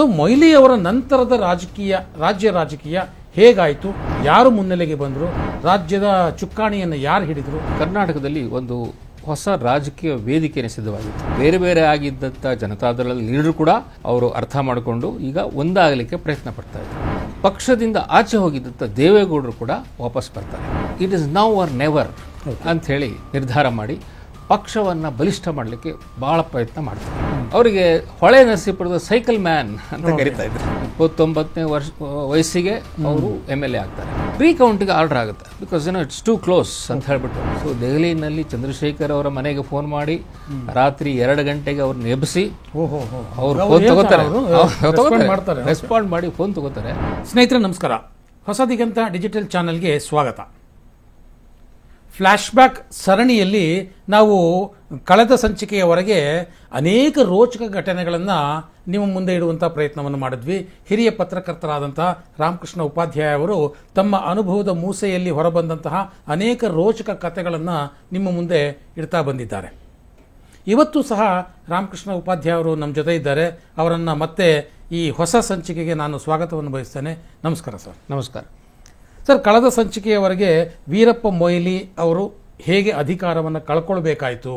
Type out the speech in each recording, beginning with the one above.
So Moily ಅವರ ನಂತರದ ರಾಜ್ಯ ರಾಜಕೀಯ ಹೇಗಾಯಿತು, ಯಾರು ಮುನ್ನೆಲೆಗೆ ಬಂದರು, ರಾಜ್ಯದ ಚುಕ್ಕಾಣಿಯನ್ನು ಯಾರು ಹಿಡಿದರು? ಕರ್ನಾಟಕದಲ್ಲಿ ಒಂದು ಹೊಸ ರಾಜಕೀಯ ವೇದಿಕೆಯನ್ನು ಸಿದ್ಧವಾಗಿತ್ತು. ಬೇರೆ ಬೇರೆ ಆಗಿದ್ದಂಥ ಜನತಾದಳದ ಲೀಡರ್ ಕೂಡ ಅವರು ಅರ್ಥ ಮಾಡಿಕೊಂಡು ಈಗ ಒಂದಾಗಲಿಕ್ಕೆ ಪ್ರಯತ್ನ ಪಡ್ತಾ ಇದ್ದಾರೆ. ಪಕ್ಷದಿಂದ ಆಚೆ ಹೋಗಿದ್ದಂಥ ದೇವೇಗೌಡರು ಕೂಡ ವಾಪಸ್ ಬರ್ತಾರೆ. It is now or never ಅಂತ ಹೇಳಿ ನಿರ್ಧಾರ ಮಾಡಿ ಪಕ್ಷವನ್ನು ಬಲಿಷ್ಠ ಮಾಡಲಿಕ್ಕೆ ಬಹಳ ಪ್ರಯತ್ನ ಮಾಡ್ತಾರೆ. ಅವರಿಗೆ ಹೊಳೆ ನರಸೀಪುರದ ಸೈಕಲ್ ಮ್ಯಾನ್ ಅಂತ ಕರೀತಾ ಇದ್ರು. 29ನೇ ವಯಸ್ಸಿಗೆ ಅವರು MLA ಆಗ್ತಾರೆ. ರೀಕೌಂಟಿಗೆ ಆರ್ಡರ್ ಆಗುತ್ತೆ, ಬಿಕಾಸ್ ಇಟ್ಸ್ ಟೂ ಕ್ಲೋಸ್ ಅಂತ ಹೇಳ್ಬಿಟ್ಟು. ಸೊ ದೆಹಲಿನಲ್ಲಿ ಚಂದ್ರಶೇಖರ್ ಅವರ ಮನೆಗೆ ಫೋನ್ ಮಾಡಿ ರಾತ್ರಿ 2 ಗಂಟೆಗೆ ಅವ್ರನ್ನ ಎಬ್ಬಿಸಿ ಅವ್ರು ಫೋನ್ ತಗೋತಾರೆ, ರೆಸ್ಪಾಂಡ್ ಮಾಡಿ ಫೋನ್ ತಗೋತಾರೆ. ಸ್ನೇಹಿತರೆ ನಮಸ್ಕಾರ, ಹೊಸ ದಿಗಂತ ಡಿಜಿಟಲ್ ಚಾನೆಲ್ಗೆ ಸ್ವಾಗತ. ಫ್ಲ್ಯಾಶ್ಬ್ಯಾಕ್ ಸರಣಿಯಲ್ಲಿ ನಾವು ಕಳೆದ ಸಂಚಿಕೆಯವರೆಗೆ ಅನೇಕ ರೋಚಕ ಘಟನೆಗಳನ್ನು ನಿಮ್ಮ ಮುಂದೆ ಇಡುವಂಥ ಪ್ರಯತ್ನವನ್ನು ಮಾಡಿದ್ವಿ. ಹಿರಿಯ ಪತ್ರಕರ್ತರಾದಂತಹ ರಾಮಕೃಷ್ಣ ಉಪಾಧ್ಯಾಯ ಅವರು ತಮ್ಮ ಅನುಭವದ ಮೂಸೆಯಲ್ಲಿ ಹೊರಬಂದಂತಹ ಅನೇಕ ರೋಚಕ ಕಥೆಗಳನ್ನು ನಿಮ್ಮ ಮುಂದೆ ಇಡ್ತಾ ಬಂದಿದ್ದಾರೆ. ಇವತ್ತು ಸಹ ರಾಮಕೃಷ್ಣ ಉಪಾಧ್ಯಾಯ ಅವರು ನಮ್ಮ ಜೊತೆ ಇದ್ದಾರೆ. ಅವರನ್ನು ಮತ್ತೆ ಈ ಹೊಸ ಸಂಚಿಕೆಗೆ ನಾನು ಸ್ವಾಗತವನ್ನು ಬಯಸ್ತೇನೆ. ನಮಸ್ಕಾರ ಸರ್. ನಮಸ್ಕಾರ ಸರ್, ಕಳೆದ ಸಂಚಿಕೆಯವರೆಗೆ ವೀರಪ್ಪ ಮೊಯ್ಲಿ ಅವರು ಹೇಗೆ ಅಧಿಕಾರವನ್ನು ಕಳ್ಕೊಳ್ಬೇಕಾಯಿತು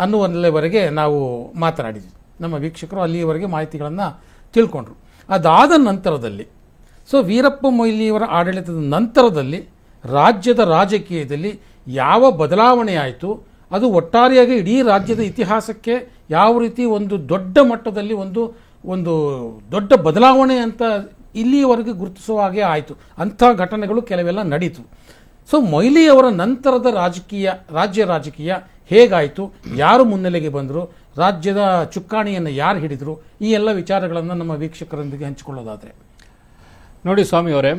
ಅನ್ನುವಲ್ಲಿವರೆಗೆ ನಾವು ಮಾತನಾಡಿದ್ವಿ. ನಮ್ಮ ವೀಕ್ಷಕರು ಅಲ್ಲಿಯವರೆಗೆ ಮಾಹಿತಿಗಳನ್ನು ತಿಳ್ಕೊಂಡ್ರು. ಅದಾದ ನಂತರದಲ್ಲಿ ವೀರಪ್ಪ ಮೊಯ್ಲಿಯವರ ಆಡಳಿತದ ನಂತರದಲ್ಲಿ ರಾಜ್ಯದ ರಾಜಕೀಯದಲ್ಲಿ ಯಾವ ಬದಲಾವಣೆ ಆಯಿತು, ಅದು ಒಟ್ಟಾರೆಯಾಗಿ ಇಡೀ ರಾಜ್ಯದ ಇತಿಹಾಸಕ್ಕೆ ಯಾವ ರೀತಿ ಒಂದು ದೊಡ್ಡ ಮಟ್ಟದಲ್ಲಿ ಒಂದು ದೊಡ್ಡ ಬದಲಾವಣೆ ಅಂತ ಇಲ್ಲಿಯವರೆಗೆ ಗುರುತಿಸುವ ಹಾಗೆ ಆಯಿತು. ಅಂಥ ಘಟನೆಗಳು ಕೆಲವೆಲ್ಲ ನಡೀತು. ಸೊ ಮೊಯ್ಲಿ ಅವರ ನಂತರದ ರಾಜ್ಯ ರಾಜಕೀಯ ಹೇಗಾಯಿತು, ಯಾರು ಮುನ್ನೆಲೆಗೆ ಬಂದರು, ರಾಜ್ಯದ ಚುಕ್ಕಾಣಿಯನ್ನು ಯಾರು ಹಿಡಿದರು, ಈ ಎಲ್ಲ ವಿಚಾರಗಳನ್ನು ನಮ್ಮ ವೀಕ್ಷಕರೊಂದಿಗೆ ಹಂಚಿಕೊಳ್ಳೋದಾದರೆ. ನೋಡಿ ಸ್ವಾಮಿ ಅವರೇ,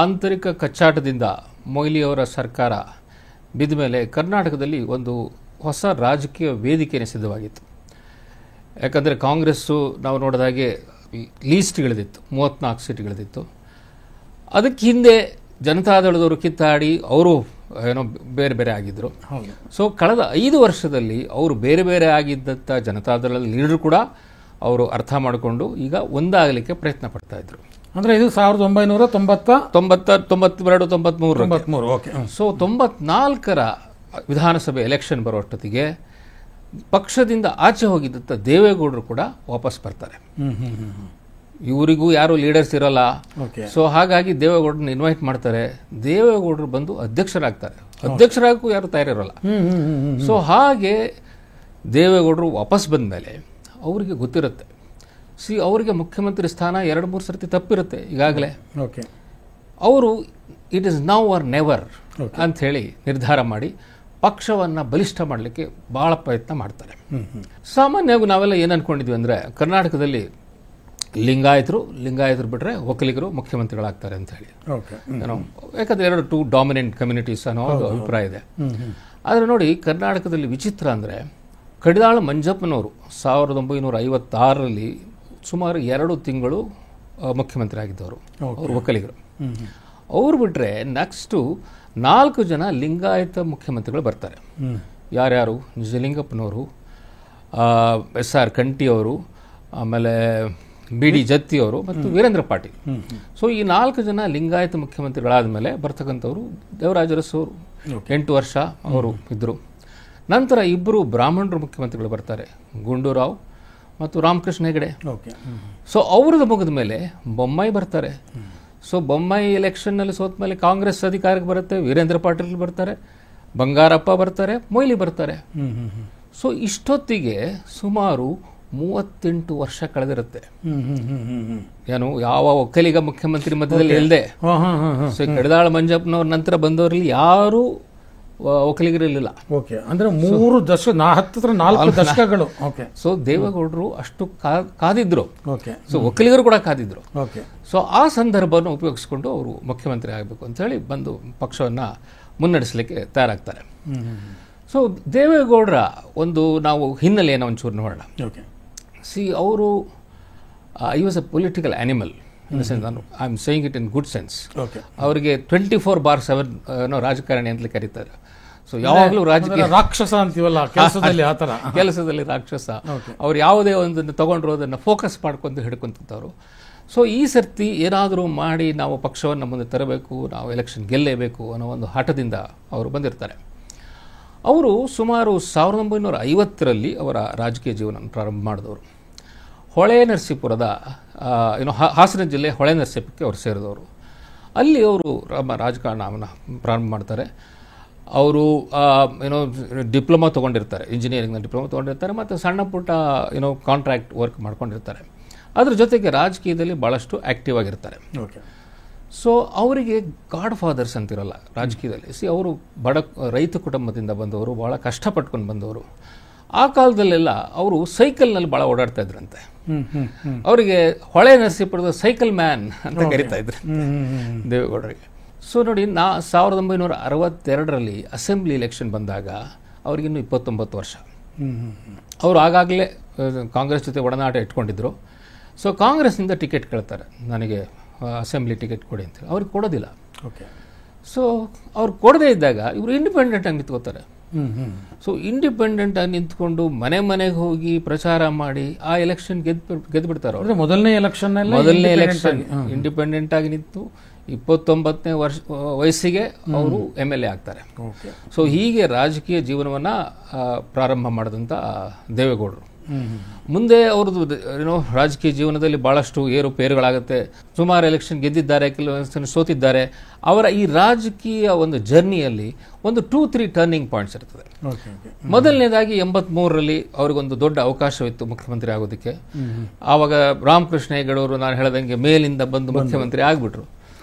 ಆಂತರಿಕ ಕಚ್ಚಾಟದಿಂದ ಮೊಯ್ಲಿಯವರ ಸರ್ಕಾರ ಬಿದ್ದ ಮೇಲೆ ಕರ್ನಾಟಕದಲ್ಲಿ ಒಂದು ಹೊಸ ರಾಜಕೀಯ ವೇದಿಕೆಯನ್ನು ಸಿದ್ಧವಾಗಿತ್ತು. ಯಾಕಂದರೆ ಕಾಂಗ್ರೆಸ್ಸು ನಾವು ನೋಡಿದಾಗೆ ಲೀಸ್ಟ್ಗಳಿದಿತ್ತು, 34 ಸೀಟ್ಗಳಿದಿತ್ತು. ಅದಕ್ಕೆ ಹಿಂದೆ ಜನತಾದಳದವರು ಕಿತ್ತಾಡಿ ಅವರು ಬೇರೆ ಬೇರೆ ಆಗಿದ್ದರು. ಸೊ ಕಳೆದ 5 ವರ್ಷದಲ್ಲಿ ಅವರು ಬೇರೆ ಬೇರೆ ಆಗಿದ್ದಂಥ ಜನತಾದಳದ ಲೀಡರ್ ಕೂಡ ಅವರು ಅರ್ಥ ಮಾಡಿಕೊಂಡು ಈಗ ಒಂದಾಗಲಿಕ್ಕೆ ಪ್ರಯತ್ನ ಪಡ್ತಾ ಇದ್ರು. ಅಂದರೆ ಇದು 1992-93. ಓಕೆ. ಸೊ 94ರ ವಿಧಾನಸಭೆ ಎಲೆಕ್ಷನ್ ಬರುವಷ್ಟೊತ್ತಿಗೆ ಪಕ್ಷದಿಂದ ಆಚೆ ಹೋಗಿದ್ದಂಥ ದೇವೇಗೌಡರು ಕೂಡ ವಾಪಸ್ ಬರ್ತಾರೆ. ಇವರಿಗೂ ಯಾರು ಲೀಡರ್ಸ್ ಇರಲ್ಲ. ಸೊ ಹಾಗಾಗಿ ದೇವೇಗೌಡರನ್ನ ಇನ್ವೈಟ್ ಮಾಡ್ತಾರೆ. ದೇವೇಗೌಡರು ಬಂದು ಅಧ್ಯಕ್ಷರಾಗ್ತಾರೆ. ಅಧ್ಯಕ್ಷರಾಗೂ ಯಾರು ತಯಾರಿರಲ್ಲ. ಸೊ ಹಾಗೆ ದೇವೇಗೌಡರು ವಾಪಸ್ ಬಂದ ಮೇಲೆ ಅವರಿಗೆ ಗೊತ್ತಿರುತ್ತೆ, ಅವರಿಗೆ ಮುಖ್ಯಮಂತ್ರಿ ಸ್ಥಾನ 2-3 ಸರ್ತಿ ತಪ್ಪಿರುತ್ತೆ ಈಗಾಗಲೇ. ಅವರು it is now or never ಅಂತ ಹೇಳಿ ನಿರ್ಧಾರ ಮಾಡಿ ಪಕ್ಷವನ್ನು ಬಲಿಷ್ಠ ಮಾಡಲಿಕ್ಕೆ ಬಹಳ ಪ್ರಯತ್ನ ಮಾಡ್ತಾರೆ. ಸಾಮಾನ್ಯವಾಗಿ ನಾವೆಲ್ಲ ಏನು ಅನ್ಕೊಂಡಿದ್ವಿ ಅಂದರೆ ಕರ್ನಾಟಕದಲ್ಲಿ ಲಿಂಗಾಯತರು ಬಿಟ್ಟರೆ ಒಕ್ಕಲಿಗರು ಮುಖ್ಯಮಂತ್ರಿಗಳಾಗ್ತಾರೆ ಅಂತ ಹೇಳಿ. ಯಾಕಂದರೆ 2 ಡಾಮಿನೆಂಟ್ ಕಮ್ಯುನಿಟೀಸ್ ಅನ್ನೋ ಒಂದು ಅಭಿಪ್ರಾಯ ಇದೆ. ಆದರೆ ನೋಡಿ, ಕರ್ನಾಟಕದಲ್ಲಿ ವಿಚಿತ್ರ ಅಂದರೆ ಕಡಿದಾಳ ಮಂಜಪ್ಪನವರು 1956ರಲ್ಲಿ ಸುಮಾರು 2 ತಿಂಗಳು ಮುಖ್ಯಮಂತ್ರಿ ಆಗಿದ್ದವರು, ಅವರು ಒಕ್ಕಲಿಗರು. ಅವ್ರು ಬಿಟ್ಟರೆ ನೆಕ್ಸ್ಟು 4 ಜನ ಲಿಂಗಾಯತ ಮುಖ್ಯಮಂತ್ರಿಗಳು ಬರ್ತಾರೆ. ಯಾರ್ಯಾರು? ನಿಜಲಿಂಗಪ್ಪನವರು, SR ಕಂಠಿಯವರು, ಆಮೇಲೆ BD ಜತ್ತಿಯವರು ಮತ್ತು ವೀರೇಂದ್ರ ಪಾಟೀಲ್. ಸೊ ಈ 4 ಜನ ಲಿಂಗಾಯತ ಮುಖ್ಯಮಂತ್ರಿಗಳಾದ ಮೇಲೆ ಬರ್ತಕ್ಕಂಥವ್ರು ದೇವರಾಜ ಅರಸು ಅವರು 8 ವರ್ಷ ಅವರು ಇದ್ದರು. ನಂತರ 2 ಬ್ರಾಹ್ಮಣರು ಮುಖ್ಯಮಂತ್ರಿಗಳು ಬರ್ತಾರೆ, ಗುಂಡೂರಾವ್ ಮತ್ತು ರಾಮಕೃಷ್ಣ ಹೆಗಡೆ. ಸೊ ಅವ್ರದ್ದು ಮುಗಿದ ಮೇಲೆ ಬೊಮ್ಮಾಯಿ ಬರ್ತಾರೆ. ಸೊ ಬೊಮ್ಮಾಯಿ ಎಲೆಕ್ಷನ್ನಲ್ಲಿ ಸೋತ ಮೇಲೆ ಕಾಂಗ್ರೆಸ್ ಅಧಿಕಾರಕ್ಕೆ ಬರುತ್ತೆ. ವೀರೇಂದ್ರ ಪಾಟೀಲ್ ಬರ್ತಾರೆ, ಬಂಗಾರಪ್ಪ ಬರ್ತಾರೆ, ಮೊಯ್ಲಿ ಬರ್ತಾರೆ. ಸೊ ಇಷ್ಟೊತ್ತಿಗೆ ಸುಮಾರು 38 ವರ್ಷ ಕಳೆದಿರುತ್ತೆ. ಏನು ಯಾವ ಒಕ್ಕಲಿಗ ಮುಖ್ಯಮಂತ್ರಿ ಮಧ್ಯದಲ್ಲಿ ಇಲ್ಲದೆ. ಸೊ ಕಡಿದಾಳ ಮಂಜಪ್ಪನವ್ರ ನಂತರ ಬಂದವರಲ್ಲಿ ಯಾರು ಒಕ್ಕಲಿಗರಿರಲಿಲ್ಲ. ಅಂದ್ರೆ 3 ದಶಕಗಳು. ಸೊ ದೇವೇಗೌಡರು ಅಷ್ಟು ಕಾದಿದ್ರು. ಸೊ ಒಕ್ಕಲಿಗರು ಕೂಡ ಕಾದಿದ್ರು. ಸೊ ಆ ಸಂದರ್ಭವನ್ನು ಉಪಯೋಗಿಸಿಕೊಂಡು ಅವರು ಮುಖ್ಯಮಂತ್ರಿ ಆಗಬೇಕು ಅಂತ ಹೇಳಿ ಬಂದು ಪಕ್ಷವನ್ನು ಮುನ್ನಡೆಸಲಿಕ್ಕೆ ತಯಾರಾಗ್ತಾರೆ. ಸೊ ದೇವೇಗೌಡರ ಒಂದು ನಾವು ಹಿನ್ನೆಲೆಯನ್ನು ಒಂಚೂರು ನೋಡೋಣ. ಅವರು I was a political animal in the sense, I am saying it in good sense. ಅವರಿಗೆ 24/7 ರಾಜಕಾರಣಿ ಅಂತಲೇ ಕರೀತಾರೆ. ಸೊ ಯಾವಾಗಲೂ ರಾಜಕೀಯ ರಾಕ್ಷಸ ಅಂತೀವಲ್ಲ ಕೆಲಸದಲ್ಲಿ ಆ ಥರ. ಕೆಲಸದಲ್ಲಿ ರಾಕ್ಷಸ. ಅವ್ರು ಯಾವುದೇ ಒಂದನ್ನು ತಗೊಂಡ್ರು ಅದನ್ನು ಫೋಕಸ್ ಮಾಡ್ಕೊಂಡು ಹಿಡ್ಕೊಂತಿದ್ದವರು. ಸೊ ಈ ಸರ್ತಿ ಏನಾದರೂ ಮಾಡಿ ನಾವು ಪಕ್ಷವನ್ನು ಮುಂದೆ ತರಬೇಕು, ನಾವು ಎಲೆಕ್ಷನ್ ಗೆಲ್ಲೇಬೇಕು ಅನ್ನೋ ಒಂದು ಹಠದಿಂದ ಅವರು ಬಂದಿರ್ತಾರೆ. ಅವರು ಸುಮಾರು 1950ರಲ್ಲಿ ಅವರ ರಾಜಕೀಯ ಜೀವನ ಪ್ರಾರಂಭ ಮಾಡಿದವರು. ಹೊಳೆ ನರಸೀಪುರದ ಹಾಸನ ಜಿಲ್ಲೆ ಹೊಳೆ ನರಸೀಪುರಕ್ಕೆ ಅವರು ಸೇರಿದವರು. ಅಲ್ಲಿ ಅವರು ರಾಜಕಾರಣವನ್ನು ಪ್ರಾರಂಭ ಮಾಡ್ತಾರೆ. ಅವರು ಡಿಪ್ಲೊಮಾ ತೊಗೊಂಡಿರ್ತಾರೆ, ಇಂಜಿನಿಯರಿಂಗ್ನ ಡಿಪ್ಲೊಮಾ ತೊಗೊಂಡಿರ್ತಾರೆ, ಮತ್ತು ಸಣ್ಣ ಪುಟ್ಟ ಕಾಂಟ್ರಾಕ್ಟ್ ವರ್ಕ್ ಮಾಡ್ಕೊಂಡಿರ್ತಾರೆ. ಅದ್ರ ಜೊತೆಗೆ ರಾಜಕೀಯದಲ್ಲಿ ಭಾಳಷ್ಟು ಆ್ಯಕ್ಟಿವ್ ಆಗಿರ್ತಾರೆ. ಸೊ ಅವರಿಗೆ ಗಾಡ್ ಫಾದರ್ಸ್ ಅಂತಿರಲ್ಲ ರಾಜಕೀಯದಲ್ಲಿ. ಅವರು ರೈತ ಕುಟುಂಬದಿಂದ ಬಂದವರು, ಭಾಳ ಕಷ್ಟಪಟ್ಕೊಂಡು ಬಂದವರು. ಆ ಕಾಲದಲ್ಲೆಲ್ಲ ಅವರು ಸೈಕಲ್ನಲ್ಲಿ ಭಾಳ ಓಡಾಡ್ತಾ ಇದ್ರಂತೆ. ಅವರಿಗೆ ಹೊಳೆ ನರಸೀಪುರದ ಸೈಕಲ್ ಮ್ಯಾನ್ ಅಂತ ಕರಿತಾ ಇದ್ರು ದೇವೇಗೌಡರಿಗೆ. ಸೊ ನೋಡಿ, 1962ರಲ್ಲಿ ಅಸೆಂಬ್ಲಿ ಎಲೆಕ್ಷನ್ ಬಂದಾಗ ಅವ್ರಿಗಿನ್ನೂ 29 ವರ್ಷ. ಅವರು ಆಗಾಗಲೇ ಕಾಂಗ್ರೆಸ್ ಜೊತೆ ಒಡನಾಟ ಇಟ್ಕೊಂಡಿದ್ರು. ಸೊ ಕಾಂಗ್ರೆಸ್ನಿಂದ ಟಿಕೆಟ್ ಕೇಳ್ತಾರೆ, ನನಗೆ ಅಸೆಂಬ್ಲಿ ಟಿಕೆಟ್ ಕೊಡಿ ಅಂತೇಳಿ. ಅವ್ರಿಗೆ ಕೊಡೋದಿಲ್ಲ. ಸೊ ಅವ್ರು ಕೊಡದೇ ಇದ್ದಾಗ ಇವರು ಇಂಡಿಪೆಂಡೆಂಟ್ ಆಗಿ ನಿಂತ್ಕೋತಾರೆ. ಸೊ ಇಂಡಿಪೆಂಡೆಂಟ್ ಆಗಿ ನಿಂತ್ಕೊಂಡು ಮನೆಗೆ ಹೋಗಿ ಪ್ರಚಾರ ಮಾಡಿ ಆ ಎಲೆಕ್ಷನ್ ಗೆದ್ಬಿಡ್ತಾರೆ. ಮೊದಲನೇ ಎಲೆಕ್ಷನ್ ಇಂಡಿಪೆಂಡೆಂಟ್ ಆಗಿ ನಿಂತು 29ನೇ ವಯಸ್ಸಿಗೆ ಅವರು MLA ಆಗ್ತಾರೆ. ಸೊ ಹೀಗೆ ರಾಜಕೀಯ ಜೀವನವನ್ನ ಪ್ರಾರಂಭ ಮಾಡಿದಂಥ ದೇವೇಗೌಡರು. ಮುಂದೆ ಅವ್ರದ್ದು ರಾಜಕೀಯ ಜೀವನದಲ್ಲಿ ಬಹಳಷ್ಟು ಏರುಪೇರುಗಳಾಗುತ್ತೆ. ಸುಮಾರು ಎಲೆಕ್ಷನ್ ಗೆದ್ದಿದ್ದಾರೆ, ಕೆಲವು ಸೋತಿದ್ದಾರೆ. ಅವರ ಈ ರಾಜಕೀಯ ಒಂದು ಜರ್ನಿಯಲ್ಲಿ ಒಂದು 2-3 ಟರ್ನಿಂಗ್ ಪಾಯಿಂಟ್ಸ್ ಇರ್ತದೆ. ಮೊದಲನೇದಾಗಿ 83ರಲ್ಲಿ ಅವ್ರಿಗೊಂದು ದೊಡ್ಡ ಅವಕಾಶವಿತ್ತು ಮುಖ್ಯಮಂತ್ರಿ ಆಗೋದಕ್ಕೆ. ಆವಾಗ ರಾಮಕೃಷ್ಣ ಹೆಗಡೆಯವರು ನಾನು ಹೇಳ್ದಂಗೆ ಮೇಲಿಂದ ಬಂದು ಮುಖ್ಯಮಂತ್ರಿ ಆಗ್ಬಿಟ್ರು.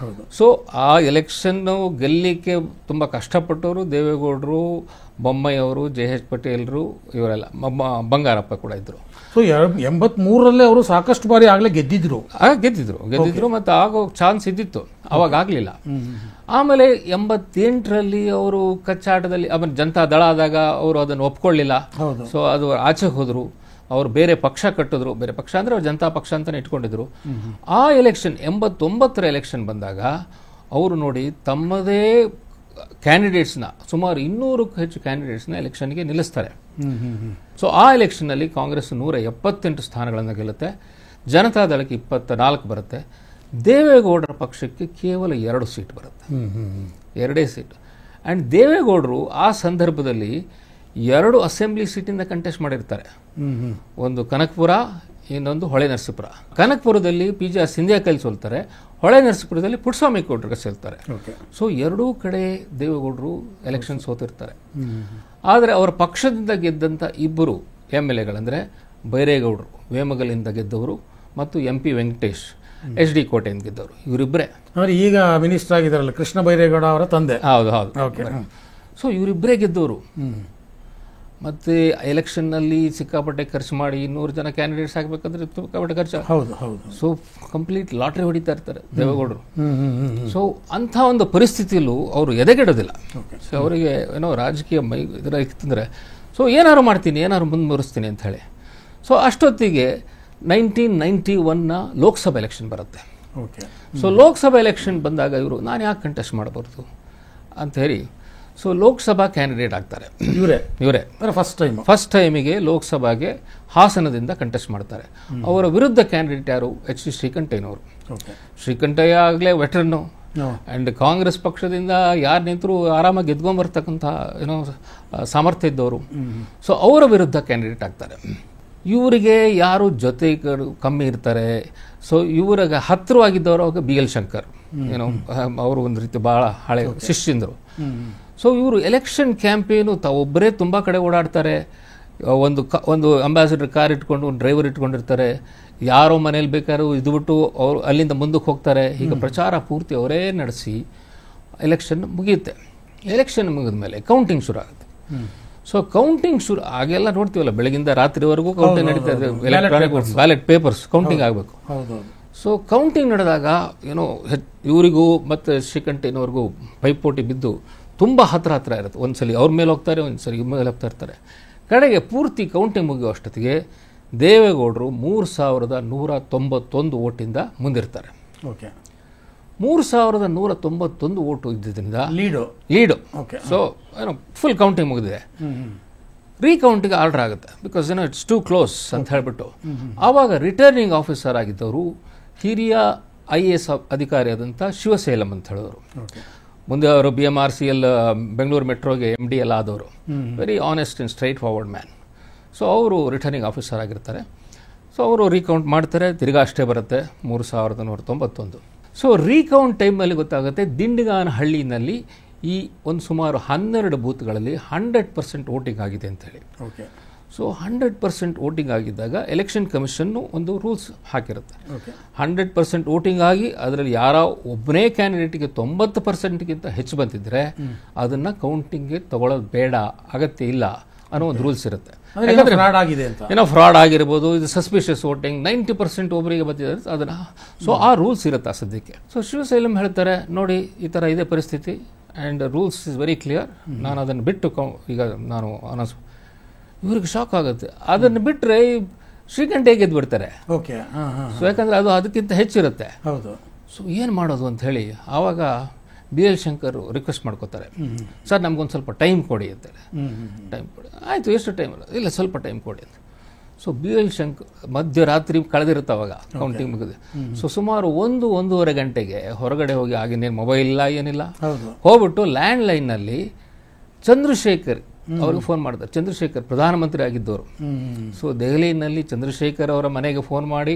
ಸೊ ಆ ಎಲೆಕ್ಷನ್ ಗೆಲ್ಲಲಿಕ್ಕೆ ತುಂಬ ಕಷ್ಟಪಟ್ಟವರು ದೇವೇಗೌಡರು, ಬೊಮ್ಮಾಯಿ ಅವರು, JH ಪಟೇಲ್ರು, ಇವರೆಲ್ಲ, ಬಂಗಾರಪ್ಪ ಕೂಡ ಇದ್ರು. ಸೊ 83ರಲ್ಲೇ ಅವರು ಸಾಕಷ್ಟು ಬಾರಿ ಆಗಲೇ ಗೆದ್ದಿದ್ರು ಮತ್ತು ಆಗೋ ಚಾನ್ಸ್ ಇದ್ದಿತ್ತು, ಅವಾಗ ಆಗಲಿಲ್ಲ. ಆಮೇಲೆ 88ರಲ್ಲಿ ಅವರು ಕಚ್ಚಾಟದಲ್ಲಿ ಜನತಾ ದಳ ಆದಾಗ ಅವರು ಅದನ್ನು ಒಪ್ಕೊಳ್ಳಿಲ್ಲ. ಸೊ ಅದು ಆಚೆ ಹೋದ್ರು. ಅವರು ಬೇರೆ ಪಕ್ಷ ಕಟ್ಟಿದ್ರು. ಬೇರೆ ಪಕ್ಷ ಅಂದ್ರೆ ಅವ್ರು ಜನತಾ ಪಕ್ಷ ಅಂತಾನೆ ಇಟ್ಕೊಂಡಿದ್ರು. ಆ ಎಲೆಕ್ಷನ್ 89ರ ಎಲೆಕ್ಷನ್ ಬಂದಾಗ ಅವರು ನೋಡಿ ತಮ್ಮದೇ ಕ್ಯಾಂಡಿಡೇಟ್ಸ್ನ ಸುಮಾರು 200ಕ್ಕೂ ಹೆಚ್ಚು ಕ್ಯಾಂಡಿಡೇಟ್ಸ್ನ ಎಲೆಕ್ಷನ್ಗೆ ನಿಲ್ಲಿಸ್ತಾರೆ. ಸೊ ಆ ಎಲೆಕ್ಷನ್ನಲ್ಲಿ ಕಾಂಗ್ರೆಸ್ 178 ಸ್ಥಾನಗಳನ್ನು ಗೆಲ್ಲುತ್ತೆ. ಜನತಾ ದಳಕ್ಕೆ 24 ಬರುತ್ತೆ. ದೇವೇಗೌಡರ ಪಕ್ಷಕ್ಕೆ ಕೇವಲ 2 ಸೀಟ್ ಬರುತ್ತೆ, 2 ಸೀಟ್. ಆ್ಯಂಡ್ ದೇವೇಗೌಡರು ಆ ಸಂದರ್ಭದಲ್ಲಿ 2 ಅಸೆಂಬ್ಲಿ ಸೀಟಿಂದ ಕಂಟೆಸ್ಟ್ ಮಾಡಿರ್ತಾರೆ. ಒಂದು ಕನಕಪುರ, ಇನ್ನೊಂದು ಹೊಳೆ ನರಸೀಪುರ. ಕನಕಪುರದಲ್ಲಿ PG ಸಿಂಧಿಯಾ ಕೈಲಿ ಸೋಲ್ತಾರೆ, ಹೊಳೆ ನರಸೀಪುರದಲ್ಲಿ ಪುಟ್ಟಸ್ವಾಮಿ ಗೌಡ್ರಿಗೆ ಸೇರ್ತಾರೆ. ಸೊ 2 ಕಡೆ ದೇವೇಗೌಡರು ಎಲೆಕ್ಷನ್ ಸೋತಿರ್ತಾರೆ. ಆದರೆ ಅವರ ಪಕ್ಷದಿಂದ ಗೆದ್ದಂಥ 2 MLAಗಳಂದರೆ ಬೈರೇಗೌಡರು ವೇಮಗಲಿಂದ ಗೆದ್ದವರು ಮತ್ತು MP ವೆಂಕಟೇಶ್ HD ಕೋಟೆಯಿಂದ ಗೆದ್ದವರು. ಇವರಿಬ್ಬರೇ ಈಗ ಮಿನಿಸ್ಟರ್ ಆಗಿದ್ದಾರಲ್ಲ ಕೃಷ್ಣ ಬೈರೇಗೌಡ ಅವರ ತಂದೆ. ಹೌದು. ಸೊ ಇವರಿಬ್ಬರೇ ಗೆದ್ದವರು. ಮತ್ತು ಎಲೆಕ್ಷನ್ನಲ್ಲಿ ಸಿಕ್ಕಾಪಟ್ಟೆ ಖರ್ಚು ಮಾಡಿ 200 ಜನ ಕ್ಯಾಂಡಿಡೇಟ್ಸ್ ಆಗಬೇಕಂದ್ರೆ ಸಿಕ್ಕಾಪಟ್ಟೆ ಖರ್ಚು. ಸೊ ಕಂಪ್ಲೀಟ್ ಲಾಟ್ರಿ ಹೊಡಿತಾ ಇರ್ತಾರೆ ದೇವೇಗೌಡರು. ಸೊ ಅಂಥ ಒಂದು ಪರಿಸ್ಥಿತಿಯಲ್ಲೂ ಅವರು ಎದೆಗೆಡೋದಿಲ್ಲ. ಸೊ ಅವರಿಗೆ ರಾಜಕೀಯ ಇತ್ತಂದರೆ ಸೊ ಏನಾದ್ರು ಮಾಡ್ತೀನಿ, ಏನಾದ್ರು ಮುಂದುವರಿಸ್ತೀನಿ ಅಂತ ಹೇಳಿ. ಸೊ ಅಷ್ಟೊತ್ತಿಗೆ 1991ನ ಲೋಕಸಭಾ ಎಲೆಕ್ಷನ್ ಬರುತ್ತೆ. ಸೊ ಲೋಕಸಭಾ ಎಲೆಕ್ಷನ್ ಬಂದಾಗ ಇವರು ನಾನು ಯಾಕೆ ಕಂಟೆಸ್ಟ್ ಮಾಡಬಾರ್ದು ಅಂತ ಹೇಳಿ ಸೊ ಲೋಕಸಭಾ ಕ್ಯಾಂಡಿಡೇಟ್ ಆಗ್ತಾರೆ. ಇವರೇ ಫಸ್ಟ್ ಟೈಮಿಗೆ ಲೋಕಸಭೆಗೆ ಹಾಸನದಿಂದ ಕಂಟೆಸ್ಟ್ ಮಾಡ್ತಾರೆ. ಅವರ ವಿರುದ್ಧ ಕ್ಯಾಂಡಿಡೇಟ್ ಯಾರು? H.D. ಶ್ರೀಕಂಠಯ್ಯನವರು. ಶ್ರೀಕಂಠಯ್ಯ ಆಗಲೇ ವೆಟರನ್ನು. ಆ್ಯಂಡ್ ಕಾಂಗ್ರೆಸ್ ಪಕ್ಷದಿಂದ ಯಾರು ನಿಂತರೂ ಆರಾಮಾಗಿ ಗೆದ್ಕೊಂಬರ್ತಕ್ಕಂಥ ಸಾಮರ್ಥ್ಯ ಇದ್ದವರು. ಸೊ ಅವರ ವಿರುದ್ಧ ಕ್ಯಾಂಡಿಡೇಟ್ ಆಗ್ತಾರೆ. ಇವರಿಗೆ ಯಾರು ಜೊತೆ ಕಮ್ಮಿ ಇರ್ತಾರೆ. ಸೊ ಇವರಿಗೆ ಹತ್ತಿರವಾಗಿದ್ದವರು ಅವಾಗ BL ಶಂಕರ್, ಅವರು ಒಂದು ರೀತಿ ಭಾಳ ಹಳೆ ಶಿಷ್ಯಂದರು. ಸೊ ಇವರು ಎಲೆಕ್ಷನ್ ಕ್ಯಾಂಪೇನು ತಾವೊಬ್ಬರೇ ತುಂಬ ಕಡೆ ಓಡಾಡ್ತಾರೆ. ಒಂದು ಅಂಬಾಸಿಡರ್ ಕಾರ್ ಇಟ್ಕೊಂಡು ಒಂದು ಡ್ರೈವರ್ ಇಟ್ಕೊಂಡಿರ್ತಾರೆ. ಯಾರೋ ಮನೇಲಿ ಬೇಕಾದ್ರೂ ಇದ್ಬಿಟ್ಟು ಅವರು ಅಲ್ಲಿಂದ ಮುಂದಕ್ಕೆ ಹೋಗ್ತಾರೆ. ಈಗ ಪ್ರಚಾರ ಪೂರ್ತಿ ಅವರೇ ನಡೆಸಿ ಎಲೆಕ್ಷನ್ ಮುಗಿಯುತ್ತೆ. ಎಲೆಕ್ಷನ್ ಮುಗಿದ ಮೇಲೆ ಕೌಂಟಿಂಗ್ ಶುರು ಆಗುತ್ತೆ. ಸೊ ಕೌಂಟಿಂಗ್ ಶುರು ಆಗೆಲ್ಲ ನೋಡ್ತೀವಲ್ಲ, ಬೆಳಗಿಂದ ರಾತ್ರಿವರೆಗೂ ಕೌಂಟಿಂಗ್ ನಡೀತಾ ಇದೆ. ಎಲೆಕ್ಟ್ರಾನಿಕ್ ಬ್ಯಾಲೆಟ್ ಪೇಪರ್ಸ್ ಕೌಂಟಿಂಗ್ ಆಗಬೇಕು. ಸೊ ಕೌಂಟಿಂಗ್ ನಡೆದಾಗ ಇವರಿಗೂ ಮತ್ತು ಶ್ರೀಕಂಠಯ್ಯನವ್ರಿಗೂ ಪೈಪೋಟಿ ಬಿದ್ದು ತುಂಬ ಹತ್ರ ಇರುತ್ತೆ. ಒಂದ್ಸಲಿ ಅವ್ರ ಮೇಲೆ ಹೋಗ್ತಾರೆ, ಒಂದ್ಸಲಿ ಇವ್ರ ಮೇಲೆ ಹೋಗ್ತಾ ಇರ್ತಾರೆ. ಕಡೆಗೆ ಪೂರ್ತಿ ಕೌಂಟಿಂಗ್ ಮುಗಿಯೋ ಅಷ್ಟೊತ್ತಿಗೆ ದೇವೇಗೌಡರು 3191 ಓಟಿಂದ ಮುಂದಿರ್ತಾರೆ. 3191 ಓಟು ಇದ್ದಿದ್ದರಿಂದ ಲೀಡು. ಸೊ ಫುಲ್ ಕೌಂಟಿಂಗ್ ಮುಗಿದಿದೆ. ರೀಕೌಂಟಿಗೆ ಆರ್ಡರ್ ಆಗುತ್ತೆ, ಬಿಕಾಸ್ ಇಟ್ಸ್ ಟೂ ಕ್ಲೋಸ್ ಅಂತ ಹೇಳ್ಬಿಟ್ಟು. ಆವಾಗ ರಿಟರ್ನಿಂಗ್ ಆಫೀಸರ್ ಆಗಿದ್ದವರು ಹಿರಿಯ IAS ಅಧಿಕಾರಿ ಆದಂಥ ಶಿವಸೇಲಂ ಅಂತ ಹೇಳೋರು. ಮುಂದೆ ಅವರು BMRCL ಬೆಂಗಳೂರು ಮೆಟ್ರೋಗೆ MD ಎಲ್ಲ ಆದವರು. Very honest and straight forward man. So ಅವರು ರಿಟರ್ನಿಂಗ್ ಆಫೀಸರ್ ಆಗಿರ್ತಾರೆ. ಸೊ ಅವರು ರೀಕೌಂಟ್ ಮಾಡ್ತಾರೆ, ತಿರ್ಗಾ ಅಷ್ಟೇ ಬರುತ್ತೆ 3191. ಸೊ ರೀಕೌಂಟ್ ಟೈಮಲ್ಲಿ ಗೊತ್ತಾಗುತ್ತೆ ದಿಂಡಿಗಾನಹಳ್ಳಿನಲ್ಲಿ ಈ ಒಂದು ಸುಮಾರು 12 ಬೂತ್ಗಳಲ್ಲಿ 100% ವೋಟಿಂಗ್ ಆಗಿದೆ ಅಂತೇಳಿ. ಸೊ 100% ವೋಟಿಂಗ್ ಆಗಿದ್ದಾಗ ಎಲೆಕ್ಷನ್ ಕಮಿಷನ್ನು ಒಂದು ರೂಲ್ಸ್ ಹಾಕಿರುತ್ತೆ. 100% ವೋಟಿಂಗ್ ಆಗಿ ಅದರಲ್ಲಿ ಯಾರೋ ಒಬ್ಬನೇ ಕ್ಯಾಂಡಿಡೇಟ್ಗೆ 90%ಗಿಂತ ಹೆಚ್ಚು ಬಂದಿದ್ರೆ ಅದನ್ನ ಕೌಂಟಿಂಗ್ಗೆ ತಗೊಳ್ಳೋದು ಬೇಡ, ಅಗತ್ಯ ಇಲ್ಲ ಅನ್ನೋ ಒಂದು ರೂಲ್ಸ್ ಇರುತ್ತೆ. ಏನೋ ಫ್ರಾಡ್ ಆಗಿರ್ಬೋದು, ಇದು ಸಸ್ಪಿಷಿಯಸ್ ವೋಟಿಂಗ್ 90% ಒಬ್ಬರಿಗೆ ಬಂದಿದೆ ಅದನ್ನ. ಸೊ ಆ ರೂಲ್ಸ್ ಇರುತ್ತೆ ಸದ್ಯಕ್ಕೆ. ಸೊ ಶಿವಸೇಲಂ ಹೇಳ್ತಾರೆ, ನೋಡಿ ಈ ಥರ ಇದೆ ಪರಿಸ್ಥಿತಿ and rules is very clear, ನಾನು ಅದನ್ನು ಬಿಟ್ಟು ಈಗ ನಾನು ಅನೌನ್ಸ್. ಇವ್ರಿಗೆ ಶಾಕ್ ಆಗುತ್ತೆ. ಅದನ್ನು ಬಿಟ್ಟರೆ ಶ್ರೀಕಂಠೆ ಗೆದ್ದು ಬಿಡ್ತಾರೆ. ಸೊ ಯಾಕಂದರೆ ಅದು ಅದಕ್ಕಿಂತ ಹೆಚ್ಚಿರುತ್ತೆ. ಸೊ ಏನು ಮಾಡೋದು ಅಂತ ಹೇಳಿ ಆವಾಗ BL ಶಂಕರ್ ರಿಕ್ವೆಸ್ಟ್ ಮಾಡ್ಕೋತಾರೆ, ಸರ್ ನಮ್ಗೊಂದು ಸ್ವಲ್ಪ ಟೈಮ್ ಕೊಡಿ ಅಂತಾರೆ. ಟೈಮ್ ಕೊಡಿ, ಆಯಿತು, ಎಷ್ಟು ಟೈಮ್ ಇಲ್ಲ ಸ್ವಲ್ಪ ಟೈಮ್ ಕೊಡಿ ಅಂತ. ಸೊ BL ಶಂಕರ್ ಮಧ್ಯರಾತ್ರಿ ಕಳೆದಿರುತ್ತೆ ಅವಾಗ ಕೌಂಟಿಂಗ್ ಮುಗಿದೆ. ಸೊ ಸುಮಾರು 1-1.5 ಗಂಟೆಗೆ ಹೊರಗಡೆ ಹೋಗಿ, ಆಗಿನೇನು ಮೊಬೈಲ್ ಇಲ್ಲ ಏನಿಲ್ಲ, ಹೋಗ್ಬಿಟ್ಟು ಲ್ಯಾಂಡ್ ಲೈನ್ನಲ್ಲಿ ಚಂದ್ರಶೇಖರ್ ಅವ್ರಿಗೆ ಫೋನ್ ಮಾಡ್ತಾರೆ. ಚಂದ್ರಶೇಖರ್ ಪ್ರಧಾನಮಂತ್ರಿ ಆಗಿದ್ದವರು. ಸೊ ದೆಹಲಿಯಲ್ಲಿ ಚಂದ್ರಶೇಖರ್ ಅವರ ಮನೆಗೆ ಫೋನ್ ಮಾಡಿ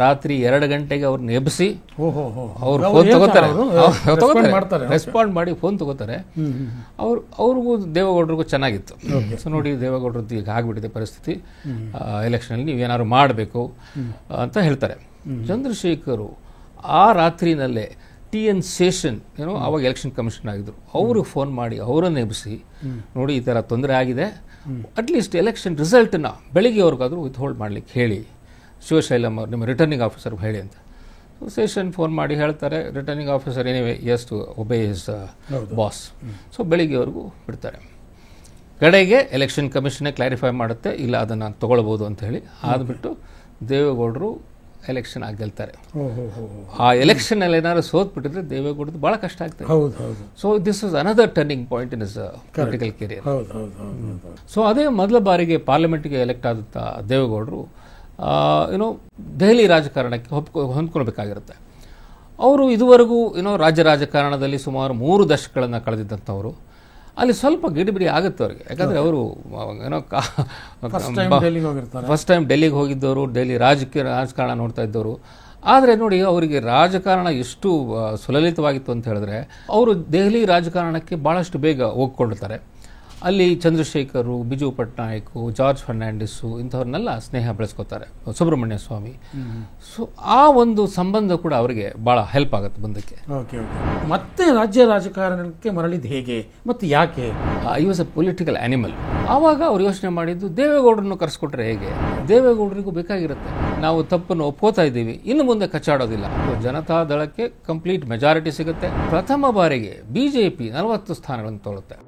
ರಾತ್ರಿ 2 ಗಂಟೆಗೆ ಅವ್ರನ್ನ ಎಬ್ಬಿಸಿ ಅವ್ರು ಫೋನ್ ತಗೋತಾರೆ, ರೆಸ್ಪಾಂಡ್ ಮಾಡಿ ಫೋನ್ ತಗೋತಾರೆ. ಅವ್ರಿಗೂ ದೇವೇಗೌಡರಿಗೂ ಚೆನ್ನಾಗಿತ್ತು. ಸೊ ನೋಡಿ ದೇವೇಗೌಡರದ್ದು ಈಗ ಆಗ್ಬಿಟ್ಟಿದೆ ಪರಿಸ್ಥಿತಿ, ಎಲೆಕ್ಷನಲ್ಲಿ ನೀವೇನಾದ್ರು ಮಾಡಬೇಕು ಅಂತ ಹೇಳ್ತಾರೆ. ಚಂದ್ರಶೇಖರು ಆ ರಾತ್ರಿನಲ್ಲೇ TN ಶೇಷನ್ ಅವಾಗ ಎಲೆಕ್ಷನ್ ಕಮಿಷನ್ ಆಗಿದ್ರು, ಅವ್ರಿಗೆ ಫೋನ್ ಮಾಡಿ ಅವರನ್ನು ಎಬ್ಬಿಸಿ, ನೋಡಿ ಈ ಥರ ತೊಂದರೆ ಆಗಿದೆ, ಅಟ್ಲೀಸ್ಟ್ ಎಲೆಕ್ಷನ್ ರಿಸಲ್ಟನ್ನ ಬೆಳಿಗ್ಗೆವರೆಗಾದರೂ ವಿತ್ಹೋಲ್ಡ್ ಮಾಡ್ಲಿಕ್ಕೆ ಹೇಳಿ ಶಿವಶೈಲಂ ಅವ್ರು ನಿಮ್ಮ ರಿಟರ್ನಿಂಗ್ ಆಫೀಸರ್ಗೆ ಹೇಳಿ ಅಂತ. ಶೇಷನ್ ಫೋನ್ ಮಾಡಿ ಹೇಳ್ತಾರೆ, returning officer anyway has to obey his boss. So ಬೆಳಿಗ್ಗೆವರೆಗೂ ಬಿಡ್ತಾರೆ. ಕಡೆಗೆ ಎಲೆಕ್ಷನ್ ಕಮಿಷನ್ನೇ ಕ್ಲಾರಿಫೈ ಮಾಡುತ್ತೆ, ಇಲ್ಲ ಅದನ್ನು ತಗೊಳ್ಬೋದು ಅಂತ ಹೇಳಿ. ಆದ್ಬಿಟ್ಟು ದೇವೇಗೌಡರು ಎಲೆಕ್ಷನ್ ಆಗಿ ಗೆಲ್ತಾರೆ. ಆ ಎಲೆಕ್ಷನ್ ಅಲ್ಲಿ ಏನಾದ್ರು ಸೋತ್ಬಿಟ್ಟಿದ್ರೆ ದೇವೇಗೌಡದ್ದು ಬಹಳ ಕಷ್ಟ ಆಗ್ತದೆ. So this was another turning point in his political career. So ಅದೇ ಮೊದಲ ಬಾರಿಗೆ ಪಾರ್ಲಿಮೆಂಟ್ಗೆ ಎಲೆಕ್ಟ್ ಆದಂಥ ದೇವೇಗೌಡರು ದೆಹಲಿ ರಾಜಕಾರಣಕ್ಕೆ ಹೊಂದ್ಕೊಳ್ಬೇಕಾಗಿರುತ್ತೆ. ಅವರು ಇದುವರೆಗೂ ರಾಜ್ಯ ರಾಜಕಾರಣದಲ್ಲಿ ಸುಮಾರು 3 ದಶಕಗಳನ್ನು ಕಳೆದಿದ್ದಂಥವರು. ಅಲ್ಲಿ ಸ್ವಲ್ಪ ಗಿಡಿಬಿಡಿ ಆಗುತ್ತೆ ಅವ್ರಿಗೆ, ಯಾಕಂದರೆ ಅವರು ಫಸ್ಟ್ ಟೈಮ್ ಡೆಲ್ಲಿಗೆ ಹೋಗಿದ್ದವರು, ಡೆಲ್ಲಿ ರಾಜಕಾರಣ ನೋಡ್ತಾ ಇದ್ದವರು. ಆದರೆ ನೋಡಿ ಅವರಿಗೆ ರಾಜಕಾರಣ ಎಷ್ಟು ಸುಲಲಿತವಾಗಿತ್ತು ಅಂತ ಹೇಳಿದ್ರೆ, ಅವರು ದೆಹಲಿ ರಾಜಕಾರಣಕ್ಕೆ ಭಾಳಷ್ಟು ಬೇಗ ಹೋಗ್ಕೊಂಡಿರ್ತಾರೆ. ಅಲ್ಲಿ ಚಂದ್ರಶೇಖರು, ಬಿಜು ಪಟ್ನಾಯಕ್, ಜಾರ್ಜ್ ಫರ್ನಾಂಡಿಸು ಇಂಥವ್ರನ್ನೆಲ್ಲ ಸ್ನೇಹ ಬೆಳೆಸ್ಕೋತಾರೆ, ಸುಬ್ರಹ್ಮಣ್ಯ ಸ್ವಾಮಿ. ಸೊ ಆ ಒಂದು ಸಂಬಂಧ ಕೂಡ ಅವರಿಗೆ ಭಾಳ ಹೆಲ್ಪ್ ಆಗುತ್ತೆ ಮುಂದಕ್ಕೆ. ಮತ್ತೆ ರಾಜ್ಯ ರಾಜಕಾರಣಕ್ಕೆ ಮರಳಿದ್ದು ಹೇಗೆ ಮತ್ತು ಯಾಕೆ? I was a political animal. ಆವಾಗ ಅವ್ರು ಯೋಚನೆ ಮಾಡಿದ್ದು, ದೇವೇಗೌಡರನ್ನು ಕರೆಸ್ಕೊಟ್ರೆ ಹೇಗೆ? ದೇವೇಗೌಡರಿಗೂ ಬೇಕಾಗಿರುತ್ತೆ, ನಾವು ತಪ್ಪನ್ನು ಒಪ್ಕೋತಾ ಇದ್ದೀವಿ, ಇನ್ನು ಮುಂದೆ ಕಚ್ಚಾಡೋದಿಲ್ಲ. ಜನತಾ ದಳಕ್ಕೆ ಕಂಪ್ಲೀಟ್ ಮೆಜಾರಿಟಿ ಸಿಗುತ್ತೆ. ಪ್ರಥಮ ಬಾರಿಗೆ BJP 40 ಸ್ಥಾನಗಳನ್ನು ತಗೊಳುತ್ತೆ.